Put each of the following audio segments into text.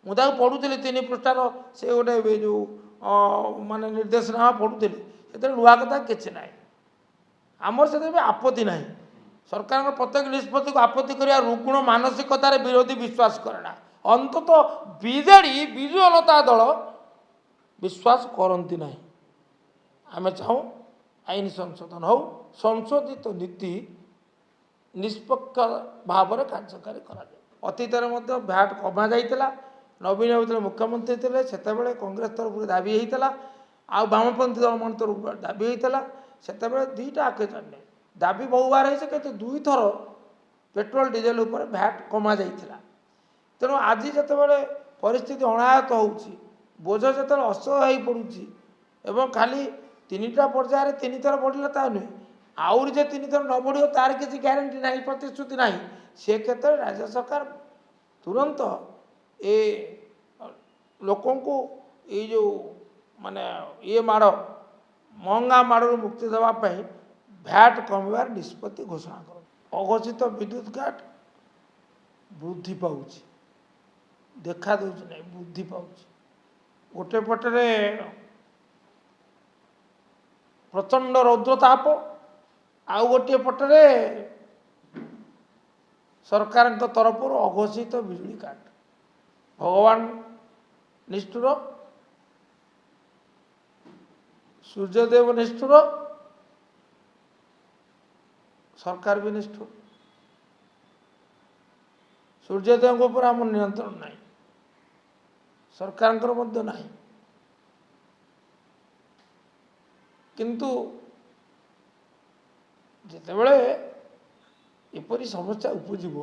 मुझे पढ़ुली 3 पृष्ठार से गोटे जो माने निर्देशनामा पढ़ुली से नुआ कथा किसी ना आमर से आपत्ति ना सरकार प्रत्येक निष्पत्ति को आपत्ति करवा रुग्ण मानसिकतार विरोधी विश्वास करेना अंतत बीजेडी विजु जनता दल विश्वास करती ना आम चाहूँ आईन संशोधन हो संशोधित नीति निष्पक्ष भाव में कार्यकारी करा अतीत भैट कमा जाइला नवीन जो मुख्यमंत्री थे से कांग्रेस तरफ दाबी होता आ वामपंथी दल मान तरफ दाबी होता से दुईटा अकेजन दाबी बहु बार है 2 थर पेट्रोल डीजेल उपर भैट कमा जाइला तेणु आज जिते परिस्थिति अनायत हो बोझ जो असह्य हो पड़ी एवं खाली 3टा पर्यायर 3 थर बढ़ला ता नुहे आउरी जे 3 थर न बढ़ो तार किसी ग्यारंटी ना प्रतिश्रुति ना से क्षेत्र में राज्य सरकार तुरंत ए लोकों को ये जो माने ये माड़ महंगा माड़ू मुक्ति देवाई भैट कमार निष्पत्ति घोषणा कर अघोषित विद्युत काट वृद्धि पाऊँ देखा दूँ ना वृद्धि पाऊँ गोटे पटे प्रचंड रौद्रताप आउ गोटे पटे सरकार तरफ अघोषित बिजुली काट भगवान निष्ठुर सूर्यदेव निष्ठुर सरकार भी निष्ठुर सूर्यदेव ऊपर आम नियंत्रण ना सरकार ना किंतु जितेबले एपरी समस्या उपजीव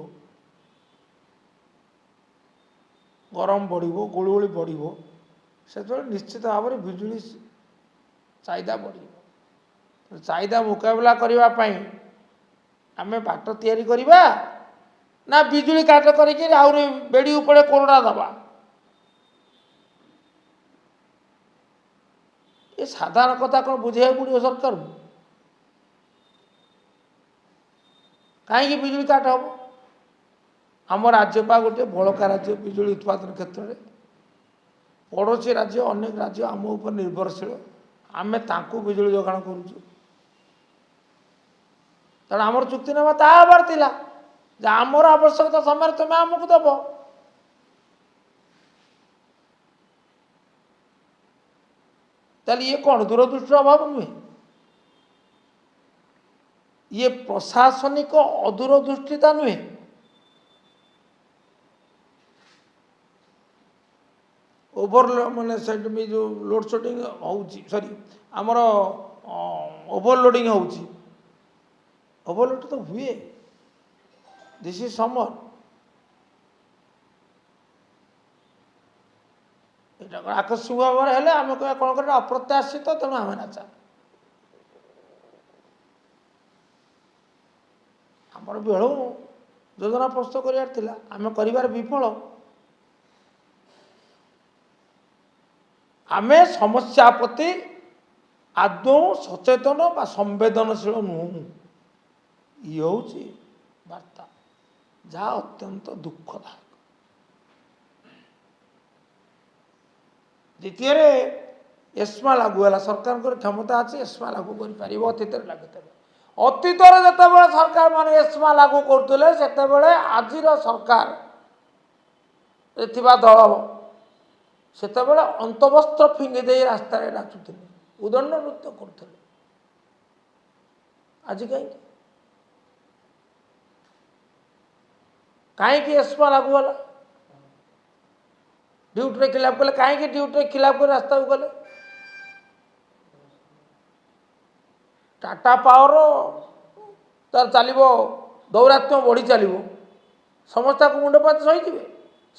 गरम बढ़ो गुलगुली बढ़ो से निश्चित भाव में बिजुली चाहिदा बढ़ चाहिदा मुकाबला करने आम बाट तैयारी करवा ना बिजुली काट कर बेड़ी उपड़े कोरोना दबा ये साधारण कथा कौन बुझे पड़ो सरकार कहीं बिजुली काट हम आम राज्य पा गोटे बड़का राज्य बिजुली उत्पादन क्षेत्र में पड़ोसी राज्य अनेक राज्य आम उपर निर्भरशील आम तांकु बिजुली जोगाण करुचु तेणु आमर चुक्ति नामा तार थिला आमर आवश्यकता समय तुम्हें आमको दब ये कौन दूरदृष्टि अभाव नुहे ये प्रशासनिक अदूरदृष्टिता नुहे ओवर माने सेट में जो लोड शेडिंग हो सॉरी आमर ओवरलोडिंग हो ओवरलोड तो हुए दिस इज समर यहाँ आकस्मिक भाव में आम कह कौन कर अप्रत्याशित तेणु आम नाचा आमर बेलू योजना प्रस्तुत करार आम कर विफल आमे समस्या प्रति आदौ सचेतन बा संवेदनशील नुह ये हूँ वार्ता जहाँ अत्यंत दुखदायक द्वितीय एस्मा लागू है सरकार क्षमता अच्छी एस्मा लागू कर अतीत लगे अतीत जिते सरकार मान एस्मा लागू करते से आज सरकार दल सेतबेले अंतवस्त्र फिंगी दे रास्ता नाचुले उदंड नृत्य करते आज कहीं एस्मा लागू है ड्यूटी खिलाफ कले कहीं ड्यूटी खिलाफ कर रास्ता को गले टाटा पावर तार चलो दौरात्म्य बढ़ी चलो समस्या को मुंडपात सही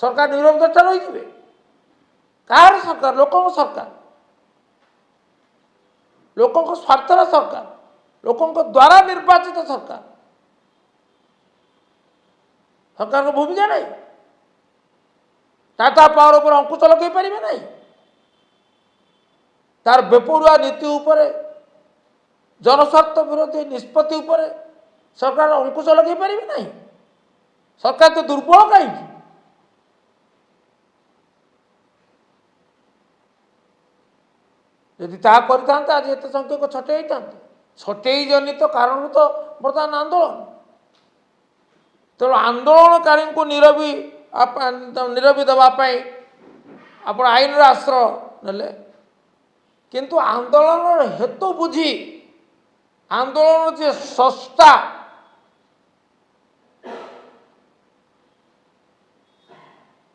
सरकार निरवद्रष्टा रही कहार सरकार सरकार लोकों स्वार्थर सरकार लोकों द्वारा निर्वाचित सरकार सरकार को भूमिका नहीं टाटा पावर पर अंकुश लगे पारे नहीं तार बेपरुआ नीति उपर जनस्वार्थ विरोधी निष्पत्ति उपर सरकार अंकुश लगे पारे नहीं सरकार तो दुर्बल कहीं ଯଦି ତାହା କରିଥାନ୍ତେ ଆଜି ଏତେ ସଂଖ୍ୟକ ଛଟେଇ ହେଇଥାନ୍ତେ। ଛଟେଇ ଜନିତ କାରଣରୁ ତ ବର୍ତ୍ତମାନ ଆନ୍ଦୋଳନ। ତେଣୁ ଆନ୍ଦୋଳନକାରୀଙ୍କୁ ନିରବି ଦେବା ପାଇଁ ଆପଣ ଆଇନର ଆଶ୍ରୟ ନେଲେ, କିନ୍ତୁ ଆନ୍ଦୋଳନର ହେତୁ ବୁଝି ଆନ୍ଦୋଳନ ଯେ ସଂସ୍ଥା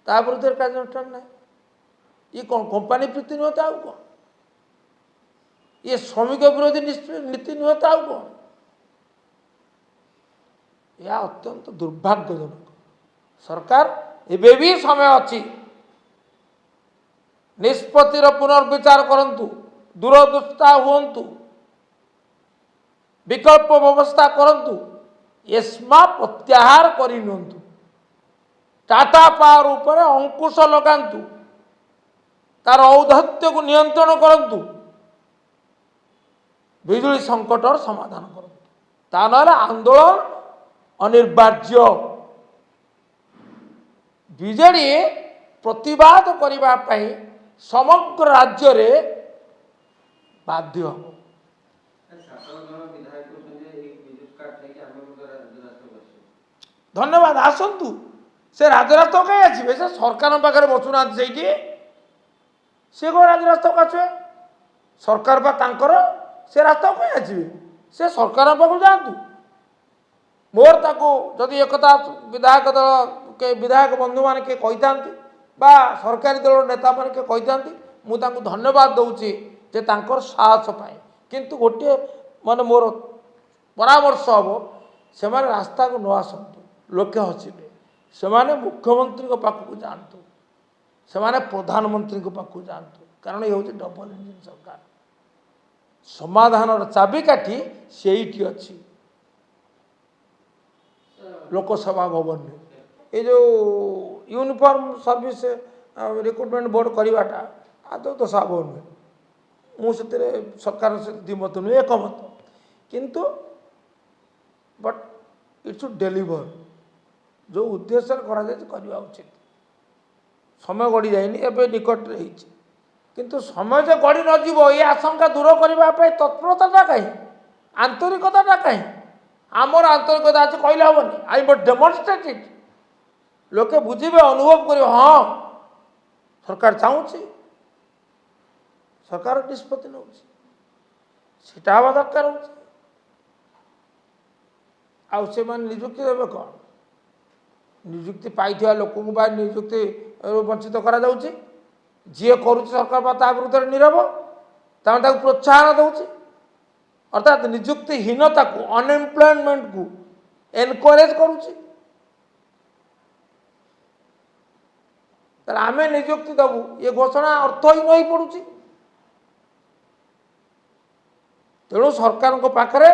ତା ବିରୁଦ୍ଧରେ କାର୍ଯ୍ୟାନୁଷ୍ଠାନ ନାହିଁ। ଇଏ କ'ଣ କମ୍ପାନୀ ପ୍ରୀତି ନୁହେଁ ତ ଆଉ କ'ଣ? ଇଏ ଶ୍ରମିକ ବିରୋଧୀ ନୀତି ନୁହେଁ ତ ଆଉ କ'ଣ? ଏହା ଅତ୍ୟନ୍ତ ଦୁର୍ଭାଗ୍ୟଜନକ। ସରକାର ଏବେ ବି ସମୟ ଅଛି, ନିଷ୍ପତ୍ତିର ପୁନର୍ବିଚାର କରନ୍ତୁ, ଦୂରଦୃଷ୍ଟା ହୁଅନ୍ତୁ, ବିକଳ୍ପ ବ୍ୟବସ୍ଥା କରନ୍ତୁ, ଏସ୍ମା ପ୍ରତ୍ୟାହାର କରିନିଅନ୍ତୁ, ଟାଟା ପାୱାର ଉପରେ ଅଙ୍କୁଶ ଲଗାନ୍ତୁ, ତାର ଔଦ୍ଧତ୍ୟକୁ ନିୟନ୍ତ୍ରଣ କରନ୍ତୁ, ବିଜୁଳି ସଂକଟର ସମାଧାନ କରନ୍ତୁ। ତା ନହେଲେ ଆନ୍ଦୋଳନ ଅନିବାର୍ଯ୍ୟ। ବିଜେଡି ପ୍ରତିବାଦ କରିବା ପାଇଁ ସମଗ୍ର ରାଜ୍ୟରେ ବାଧ୍ୟ ହେବ। ଧନ୍ୟବାଦ, ଆସନ୍ତୁ। ସେ ରାଜରାସ୍ତାକୁ କାହିଁ ଆସିବେ? ସେ ସରକାରଙ୍କ ପାଖରେ ବସୁନାହାନ୍ତି ସେଇଠି। ସେ କ'ଣ ରାଜରାସ୍ତାକୁ ଆସିବେ? ସରକାର ବା ତାଙ୍କର, ସେ ରାସ୍ତାକୁ କାହିଁ ଆସିବେ? ସେ ସରକାରଙ୍କ ପାଖକୁ ଯାଆନ୍ତୁ। ମୋର ତାକୁ ଯଦି ଏକଥା ବିଧାୟକ ଦଳ ବିଧାୟକ ବନ୍ଧୁମାନେ କିଏ କହିଥାନ୍ତି ବା ସରକାରୀ ଦଳର ନେତାମାନେ କିଏ କହିଥାନ୍ତି, ମୁଁ ତାଙ୍କୁ ଧନ୍ୟବାଦ ଦେଉଛି ଯେ ତାଙ୍କର ସାହସ ପାଇଁ। କିନ୍ତୁ ଗୋଟିଏ ମାନେ ମୋର ପରାମର୍ଶ ହେବ, ସେମାନେ ରାସ୍ତାକୁ ନ ଆସନ୍ତୁ, ଲୋକେ ହସିବେ। ସେମାନେ ମୁଖ୍ୟମନ୍ତ୍ରୀଙ୍କ ପାଖକୁ ଯାଆନ୍ତୁ, ସେମାନେ ପ୍ରଧାନମନ୍ତ୍ରୀଙ୍କ ପାଖକୁ ଯାଆନ୍ତୁ, କାରଣ ଏ ହେଉଛି ଡବଲ ଇଞ୍ଜିନ୍ ସରକାର। ସମାଧାନର ଚାବିକାଠି ସେଇଠି ଅଛି, ଲୋକସଭା ଭବନରେ। ଏ ଯେଉଁ ୟୁନିଫର୍ମ ସର୍ଭିସ ରିକ୍ରୁଟମେଣ୍ଟ ବୋର୍ଡ କରିବାଟା ଆଦୌ ଦୋଷାବହ ନୁହେଁ। ମୁଁ ସେଥିରେ ସରକାର ସହିତ ଦ୍ୱିମତ ନୁହେଁ, ଏକମତ। କିନ୍ତୁ ବଟ୍ ଇଟ୍ ସୁଡ୍ ଡେଲିଭର। ଯେଉଁ ଉଦ୍ଦେଶ୍ୟରେ କରାଯାଇଛି କରିବା ଉଚିତ। ସମୟ ଗଡ଼ି ଯାଇନି, ଏବେ ନିକଟରେ ହେଇଛି, କିନ୍ତୁ ସମୟ ଯେ ଗଡ଼ି ନଯିବ ଏ ଆଶଙ୍କା ଦୂର କରିବା ପାଇଁ ତତ୍ପରତାଟା କାହିଁ, ଆନ୍ତରିକତାଟା କାହିଁ? ଆମର ଆନ୍ତରିକତା ଅଛି କହିଲେ ହେବନି। ଆଇ ବଟ୍ ଡେମନଷ୍ଟ୍ରେଟ୍ ଇଟ୍। ଲୋକେ ବୁଝିବେ, ଅନୁଭବ କରିବେ, ହଁ ସରକାର ଚାହୁଁଛି, ସରକାର ନିଷ୍ପତ୍ତି ନେଉଛି, ସେଟା ହେବା ଦରକାର ହେଉଛି। ଆଉ ସେମାନେ ନିଯୁକ୍ତି ଦେବେ କ'ଣ? ନିଯୁକ୍ତି ପାଇଥିବା ଲୋକଙ୍କୁ ବା ନିଯୁକ୍ତିରୁ ବଞ୍ଚିତ କରାଯାଉଛି। ଯିଏ କରୁଛି ସରକାର ବା ତା ବିରୁଦ୍ଧରେ ନୀରବ, ତାମାନେ ତାକୁ ପ୍ରୋତ୍ସାହନ ଦେଉଛି। ଅର୍ଥାତ୍ ନିଯୁକ୍ତିହୀନତାକୁ, ଅନଏମ୍ପ୍ଲୟମେଣ୍ଟକୁ ଏନକରେଜ କରୁଛି। ତାହେଲେ ଆମେ ନିଯୁକ୍ତି ଦେବୁ, ଏ ଘୋଷଣା ଅର୍ଥହୀନ ହୋଇପଡ଼ୁଛି। ତେଣୁ ସରକାରଙ୍କ ପାଖରେ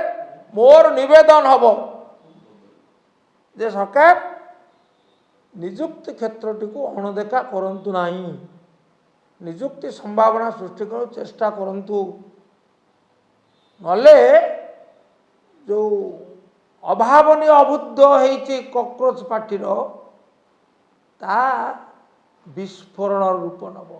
ମୋର ନିବେଦନ ହେବ ଯେ ସରକାର ନିଯୁକ୍ତି କ୍ଷେତ୍ରଟିକୁ ଅଣଦେଖା କରନ୍ତୁ ନାହିଁ, ନିଯୁକ୍ତି ସମ୍ଭାବନା ସୃଷ୍ଟି କରିବାକୁ ଚେଷ୍ଟା କରନ୍ତୁ। ନହେଲେ ଯେଉଁ ଅଭାବନୀୟ ଅବୁଦ୍ଧ ହେଇଛି କକରୋଚ ପାର୍ଟିର, ତାହା ବିସ୍ଫୋରଣ ରୂପ ନେବ।